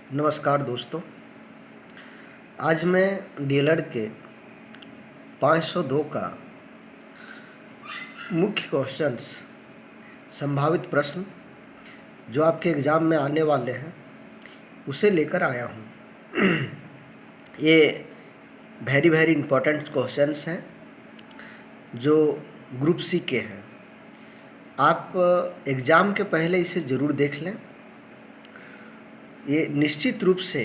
नमस्कार दोस्तों। आज मैं डीएलएड के 502 का मुख्य क्वेश्चंस, संभावित प्रश्न जो आपके एग्ज़ाम में आने वाले हैं उसे लेकर आया हूँ। ये वेरी इम्पोर्टेंट क्वेश्चंस हैं जो ग्रुप सी के हैं। आप एग्ज़ाम के पहले इसे ज़रूर देख लें। ये निश्चित रूप से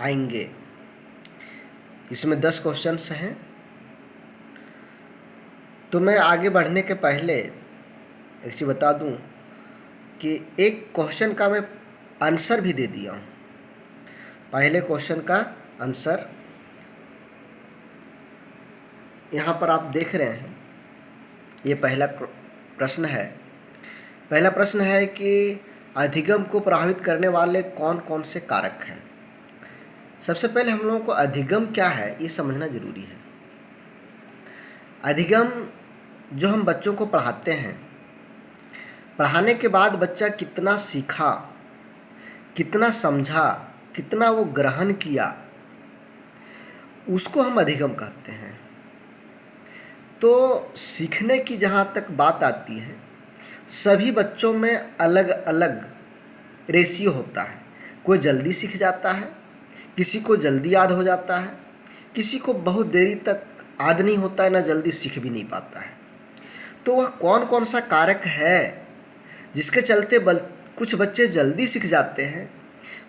आएंगे। इसमें 10 क्वेश्चंस हैं। तो मैं आगे बढ़ने के पहले एक चीज़ बता दूं कि एक क्वेश्चन का मैं आंसर भी दे दिया हूं। पहले क्वेश्चन का आंसर यहाँ पर आप देख रहे हैं। ये पहला प्रश्न है। पहला प्रश्न है कि अधिगम को प्रभावित करने वाले कौन कौन से कारक हैं। सबसे पहले हम लोगों को अधिगम क्या है ये समझना ज़रूरी है। अधिगम जो हम बच्चों को पढ़ाते हैं, पढ़ाने के बाद बच्चा कितना सीखा, कितना समझा, कितना वो ग्रहण किया, उसको हम अधिगम कहते हैं। तो सीखने की जहाँ तक बात आती है, सभी बच्चों में अलग अलग रेशियो होता है। कोई जल्दी सीख जाता है, किसी को जल्दी याद हो जाता है, किसी को बहुत देरी तक याद नहीं होता है, ना जल्दी सीख भी नहीं पाता है। तो वह कौन कौन सा कारक है जिसके चलते कुछ बच्चे जल्दी सीख जाते हैं,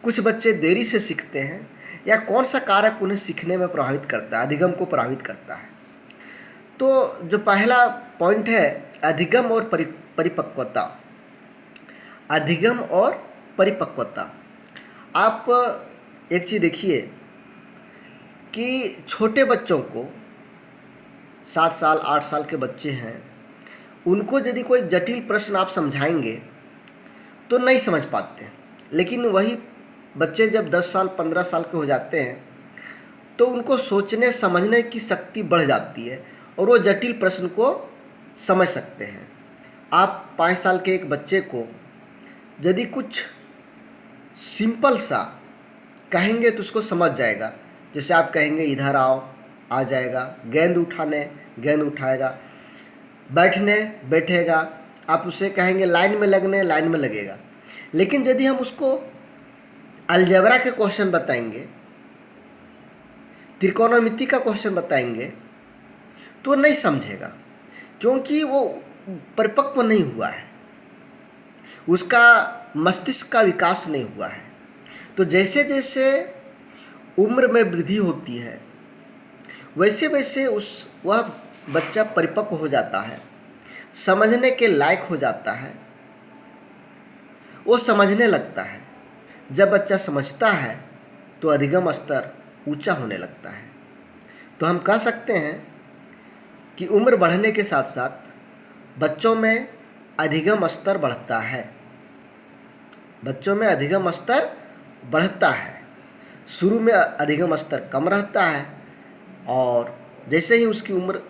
कुछ बच्चे देरी से सीखते हैं, या कौन सा कारक उन्हें सीखने में प्रभावित करता है, अधिगम को प्रभावित करता है। तो जो पहला पॉइंट है, अधिगम और परिपक्वता। अधिगम और परिपक्वता। आप एक चीज़ देखिए कि छोटे बच्चों को, 7 साल 8 साल के बच्चे हैं, उनको यदि कोई जटिल प्रश्न आप समझाएंगे तो नहीं समझ पाते। लेकिन वही बच्चे जब 10 साल 15 साल के हो जाते हैं तो उनको सोचने समझने की शक्ति बढ़ जाती है और वो जटिल प्रश्न को समझ सकते हैं। आप 5 साल के एक बच्चे को यदि कुछ सिंपल सा कहेंगे तो उसको समझ जाएगा। जैसे आप कहेंगे इधर आओ, आ जाएगा। गेंद उठाने, गेंद उठाएगा। बैठने, बैठेगा। आप उसे कहेंगे लाइन में लगने, लाइन में लगेगा। लेकिन यदि हम उसको अलजेब्रा के क्वेश्चन बताएंगे, त्रिकोणमिति का क्वेश्चन बताएंगे, तो नहीं समझेगा, क्योंकि वो परिपक्व नहीं हुआ है, उसका मस्तिष्क का विकास नहीं हुआ है। तो जैसे जैसे उम्र में वृद्धि होती है, वैसे वैसे वह बच्चा परिपक्व हो जाता है, समझने के लायक हो जाता है, वो समझने लगता है। जब बच्चा समझता है तो अधिगम स्तर ऊंचा होने लगता है। तो हम कह सकते हैं कि उम्र बढ़ने के साथ साथ बच्चों में अधिगम स्तर बढ़ता है। बच्चों में अधिगम स्तर बढ़ता है। शुरू में अधिगम स्तर कम रहता है और जैसे ही उसकी उम्र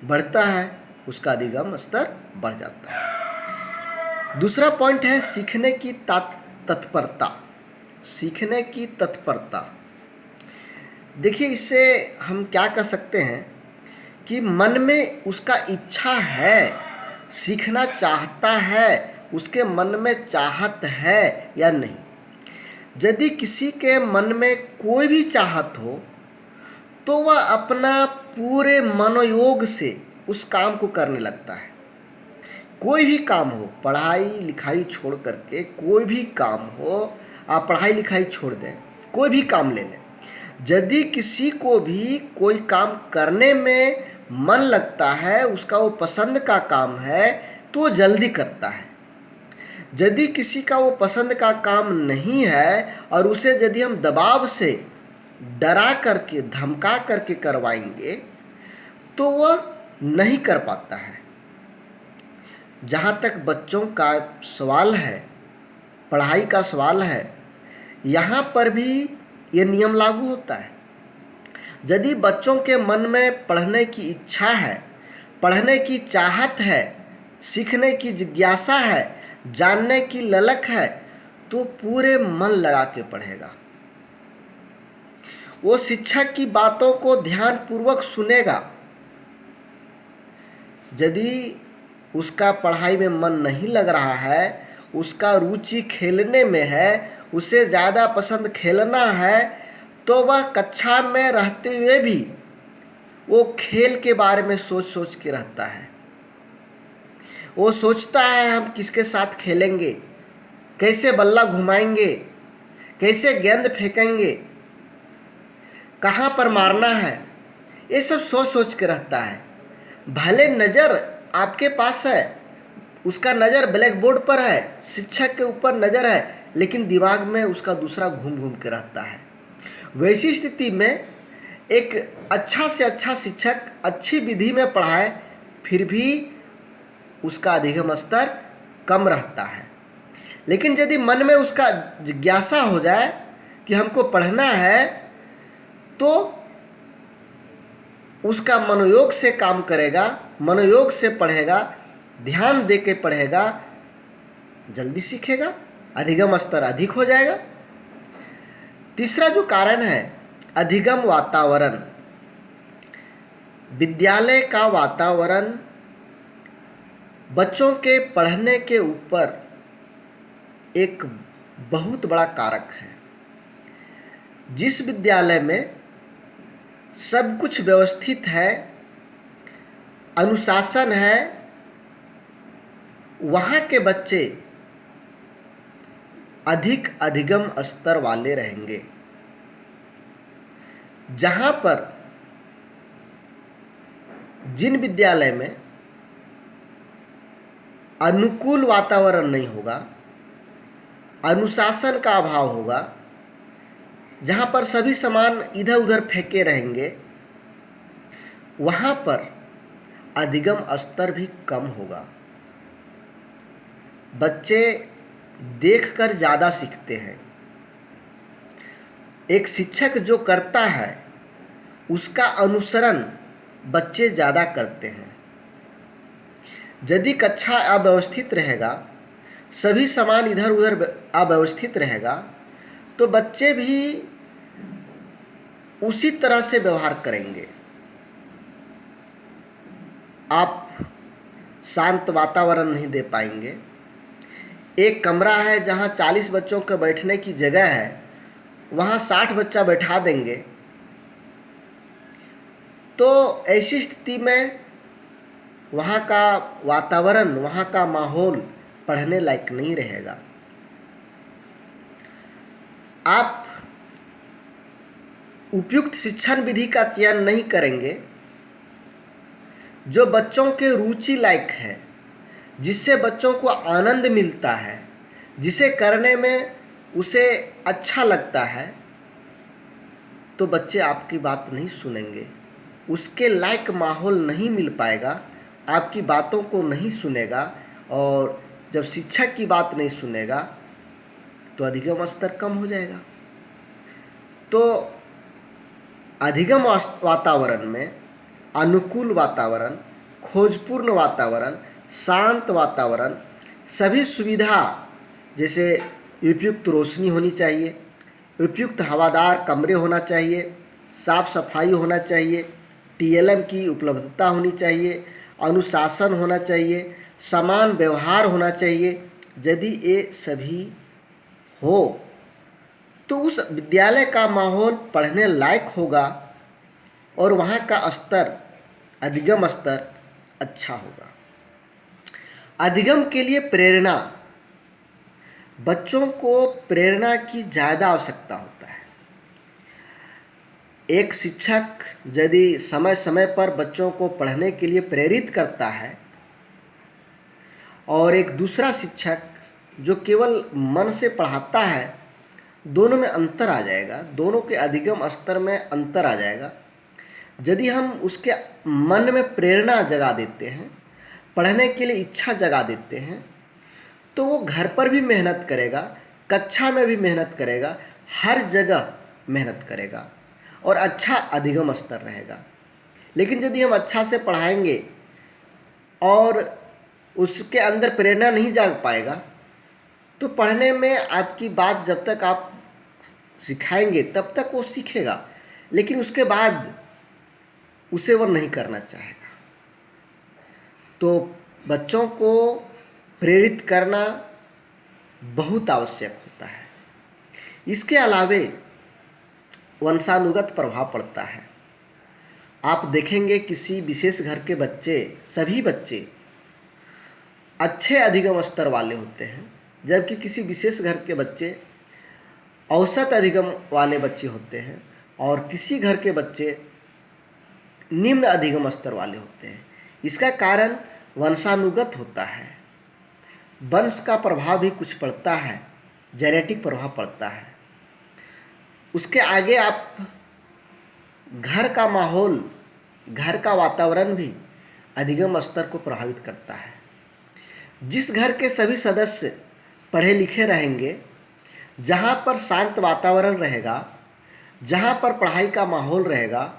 बढ़ता है उसका अधिगम स्तर बढ़ जाता है। दूसरा पॉइंट है सीखने की तत्परता। सीखने की तत्परता। देखिए, इससे हम क्या कह सकते हैं कि मन में उसका इच्छा है, सीखना चाहता है, उसके मन में चाहत है या नहीं। यदि किसी के मन में कोई भी चाहत हो तो वह अपना पूरे मनोयोग से उस काम को करने लगता है। कोई भी काम हो, पढ़ाई लिखाई छोड़ करके कोई भी काम हो, आप पढ़ाई लिखाई छोड़ दें, कोई भी काम ले लें। यदि किसी को भी कोई काम करने में मन लगता है, उसका वो पसंद का काम है, तो वो जल्दी करता है। यदि किसी का वो पसंद का काम नहीं है और उसे यदि हम दबाव से डरा करके, धमका करके करवाएंगे तो वह नहीं कर पाता है। जहाँ तक बच्चों का सवाल है, पढ़ाई का सवाल है, यहाँ पर भी ये नियम लागू होता है। यदि बच्चों के मन में पढ़ने की इच्छा है, पढ़ने की चाहत है, सीखने की जिज्ञासा है, जानने की ललक है, तो पूरे मन लगा के पढ़ेगा, वो शिक्षक की बातों को ध्यानपूर्वक सुनेगा। यदि उसका पढ़ाई में मन नहीं लग रहा है, उसका रुचि खेलने में है, उसे ज़्यादा पसंद खेलना है, तो वह कक्षा में रहते हुए भी वो खेल के बारे में सोच सोच के रहता है। वो सोचता है हम किसके साथ खेलेंगे, कैसे बल्ला घुमाएंगे, कैसे गेंद फेंकेंगे, कहाँ पर मारना है, ये सब सोच सोच के रहता है। भले नज़र आपके पास है, उसका नज़र ब्लैक बोर्ड पर है, शिक्षक के ऊपर नज़र है, लेकिन दिमाग में उसका दूसरा घूम घूम के रहता है। वैसी स्थिति में एक अच्छा से अच्छा शिक्षक अच्छी विधि में पढ़ाए, फिर भी उसका अधिगम स्तर कम रहता है। लेकिन यदि मन में उसका जिज्ञासा हो जाए कि हमको पढ़ना है, तो उसका मनोयोग से काम करेगा, मनोयोग से पढ़ेगा, ध्यान दे के पढ़ेगा, जल्दी सीखेगा, अधिगम स्तर अधिक हो जाएगा। तीसरा जो कारण है, अधिगम वातावरण। विद्यालय का वातावरण बच्चों के पढ़ने के ऊपर एक बहुत बड़ा कारक है। जिस विद्यालय में सब कुछ व्यवस्थित है, अनुशासन है, वहाँ के बच्चे अधिक अधिगम स्तर वाले रहेंगे। जहाँ पर जिन विद्यालय में अनुकूल वातावरण नहीं होगा, अनुशासन का अभाव होगा, जहाँ पर सभी सामान इधर उधर फेंके रहेंगे, वहाँ पर अधिगम स्तर भी कम होगा। बच्चे देखकर ज़्यादा सीखते हैं। एक शिक्षक जो करता है उसका अनुसरण बच्चे ज़्यादा करते हैं। यदि कक्षा अव्यवस्थित रहेगा, सभी सामान इधर उधर अव्यवस्थित रहेगा, तो बच्चे भी उसी तरह से व्यवहार करेंगे। आप शांत वातावरण नहीं दे पाएंगे। एक कमरा है जहाँ 40 बच्चों के बैठने की जगह है, वहाँ 60 बच्चा बैठा देंगे, तो ऐसी स्थिति में वहाँ का वातावरण, वहाँ का माहौल पढ़ने लायक नहीं रहेगा। आप उपयुक्त शिक्षण विधि का चयन नहीं करेंगे जो बच्चों के रुचि लायक है, जिससे बच्चों को आनंद मिलता है, जिसे करने में उसे अच्छा लगता है, तो बच्चे आपकी बात नहीं सुनेंगे। उसके लायक माहौल नहीं मिल पाएगा, आपकी बातों को नहीं सुनेगा, और जब शिक्षक की बात नहीं सुनेगा तो अधिगम स्तर कम हो जाएगा। तो अधिगम वातावरण में अनुकूल वातावरण, खोजपूर्ण वातावरण, शांत वातावरण, सभी सुविधा जैसे उपयुक्त रोशनी होनी चाहिए, उपयुक्त हवादार कमरे होना चाहिए, साफ सफाई होना चाहिए, टीएलएम की उपलब्धता होनी चाहिए, अनुशासन होना चाहिए, समान व्यवहार होना चाहिए। यदि ये सभी हो तो उस विद्यालय का माहौल पढ़ने लायक होगा और वहाँ का स्तर, अधिगम स्तर अच्छा होगा। अधिगम के लिए प्रेरणा, बच्चों को प्रेरणा की ज़्यादा आवश्यकता होता है। एक शिक्षक यदि समय समय पर बच्चों को पढ़ने के लिए प्रेरित करता है और एक दूसरा शिक्षक जो केवल मन से पढ़ाता है, दोनों में अंतर आ जाएगा, दोनों के अधिगम स्तर में अंतर आ जाएगा। यदि हम उसके मन में प्रेरणा जगा देते हैं, पढ़ने के लिए इच्छा जगा देते हैं, तो वो घर पर भी मेहनत करेगा, कक्षा में भी मेहनत करेगा, हर जगह मेहनत करेगा और अच्छा अधिगम स्तर रहेगा। लेकिन यदि हम अच्छा से पढ़ाएंगे और उसके अंदर प्रेरणा नहीं जाग पाएगा, तो पढ़ने में आपकी बात जब तक आप सिखाएंगे तब तक वो सीखेगा, लेकिन उसके बाद उसे वो नहीं करना चाहेगा। तो बच्चों को प्रेरित करना बहुत आवश्यक होता है। इसके अलावे वंशानुगत प्रभाव पड़ता है। आप देखेंगे किसी विशेष घर के बच्चे, सभी बच्चे अच्छे अधिगम स्तर वाले होते हैं, जबकि किसी विशेष घर के बच्चे औसत अधिगम वाले बच्चे होते हैं और किसी घर के बच्चे निम्न अधिगम स्तर वाले होते हैं। इसका कारण वंशानुगत होता है। वंश का प्रभाव भी कुछ पड़ता है, जेनेटिक प्रभाव पड़ता है। उसके आगे आप घर का माहौल, घर का वातावरण भी अधिगम स्तर को प्रभावित करता है। जिस घर के सभी सदस्य पढ़े लिखे रहेंगे, जहाँ पर शांत वातावरण रहेगा, जहाँ पर पढ़ाई का माहौल रहेगा,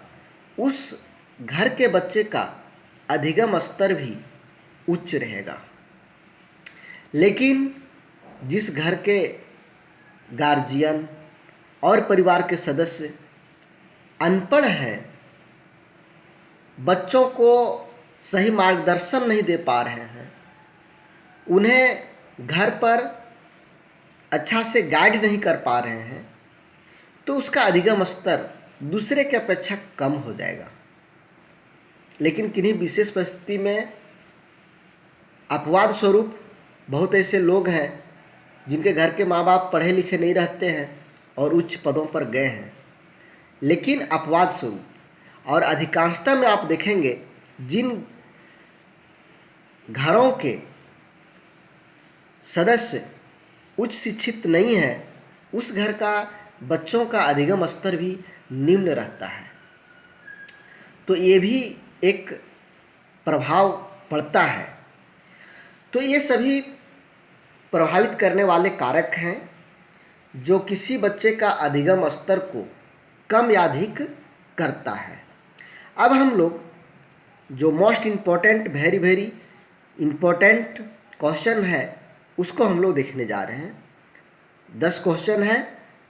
उस घर के बच्चे का अधिगम स्तर भी उच्च रहेगा। लेकिन जिस घर के गार्जियन और परिवार के सदस्य अनपढ़ हैं, बच्चों को सही मार्गदर्शन नहीं दे पा रहे हैं, उन्हें घर पर अच्छा से गाइड नहीं कर पा रहे हैं, तो उसका अधिगम स्तर दूसरे की अपेक्षा कम हो जाएगा। लेकिन किन्हीं विशेष परिस्थिति में अपवाद स्वरूप बहुत ऐसे लोग हैं जिनके घर के माँ बाप पढ़े लिखे नहीं रहते हैं और उच्च पदों पर गए हैं, लेकिन अपवाद स्वरूप। और अधिकांशतः में आप देखेंगे जिन घरों के सदस्य उच्च शिक्षित नहीं हैं, उस घर का बच्चों का अधिगम स्तर भी निम्न रहता है। तो ये भी एक प्रभाव पड़ता है। तो ये सभी प्रभावित करने वाले कारक हैं जो किसी बच्चे का अधिगम स्तर को कम या अधिक करता है। अब हम लोग जो most important, very important question है उसको हम लोग देखने जा रहे हैं। 10 क्वेश्चन है।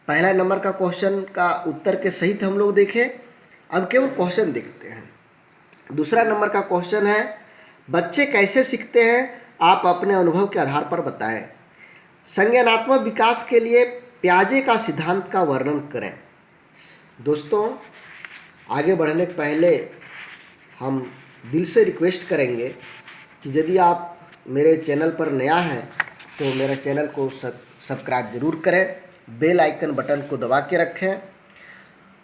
पहला नंबर का क्वेश्चन का उत्तर के सहित हम लोग देखें। अब केवल क्वेश्चन देखते हैं। दूसरा नंबर का क्वेश्चन है, बच्चे कैसे सीखते हैं, आप अपने अनुभव के आधार पर बताएं। संज्ञानात्मक विकास के लिए पियाजे का सिद्धांत का वर्णन करें। दोस्तों, आगे बढ़ने के पहले हम दिल से रिक्वेस्ट करेंगे कि यदि आप मेरे चैनल पर नया हैं तो मेरे चैनल को सब्सक्राइब ज़रूर करें, बेल आइकन बटन को दबा के रखें।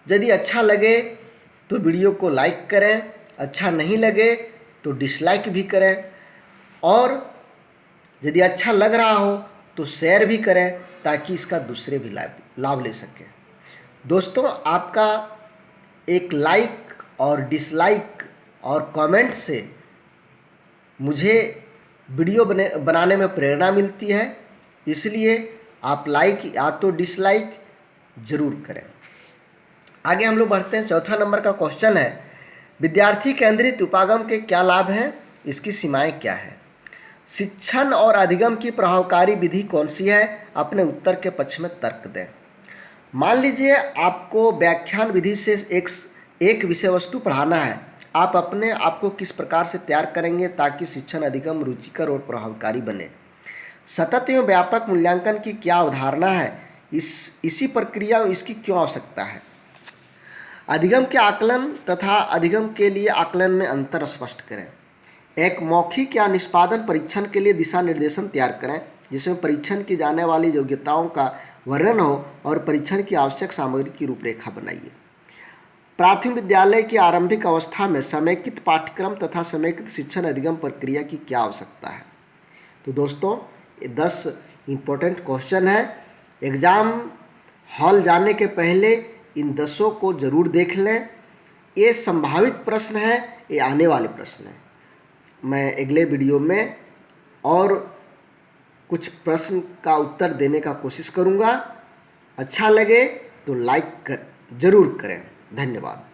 यदि अच्छा लगे तो वीडियो को लाइक करें, अच्छा नहीं लगे तो डिसलाइक भी करें, और यदि अच्छा लग रहा हो तो शेयर भी करें ताकि इसका दूसरे भी लाभ ले सकें। दोस्तों, आपका एक लाइक और डिसलाइक और कमेंट से मुझे वीडियो बनाने में प्रेरणा मिलती है, इसलिए आप लाइक या तो डिसलाइक ज़रूर करें। आगे हम लोग बढ़ते हैं। चौथा नंबर का क्वेश्चन है, विद्यार्थी केंद्रित उपागम के क्या लाभ हैं, इसकी सीमाएं क्या है। शिक्षण और अधिगम की प्रभावकारी विधि कौन सी है, अपने उत्तर के पक्ष में तर्क दें। मान लीजिए आपको व्याख्यान विधि से एक विषय वस्तु पढ़ाना है, आप अपने आप को किस प्रकार से तैयार करेंगे ताकि शिक्षण अधिगम रुचिकर और प्रभावकारी बने। सतत एवं व्यापक मूल्यांकन की क्या अवधारणा है, इसी प्रक्रिया और इसकी क्यों आवश्यकता है। अधिगम के आकलन तथा अधिगम के लिए आकलन में अंतर स्पष्ट करें। एक मौखिक या निष्पादन परीक्षण के लिए दिशा निर्देशन तैयार करें जिसमें परीक्षण की जाने वाली योग्यताओं का वर्णन हो और परीक्षण की आवश्यक सामग्री की रूपरेखा बनाइए। प्राथमिक विद्यालय की आरंभिक अवस्था में समेकित पाठ्यक्रम तथा समेकित शिक्षण अधिगम प्रक्रिया की क्या आवश्यकता है। तो दोस्तों, ये 10 इम्पोर्टेंट क्वेश्चन है। एग्ज़ाम हॉल जाने के पहले इन 10 को ज़रूर देख लें। ये संभावित प्रश्न है, ये आने वाले प्रश्न हैं। मैं अगले वीडियो में और कुछ प्रश्न का उत्तर देने का कोशिश करूँगा। अच्छा लगे तो लाइक ज़रूर करें। धन्यवाद।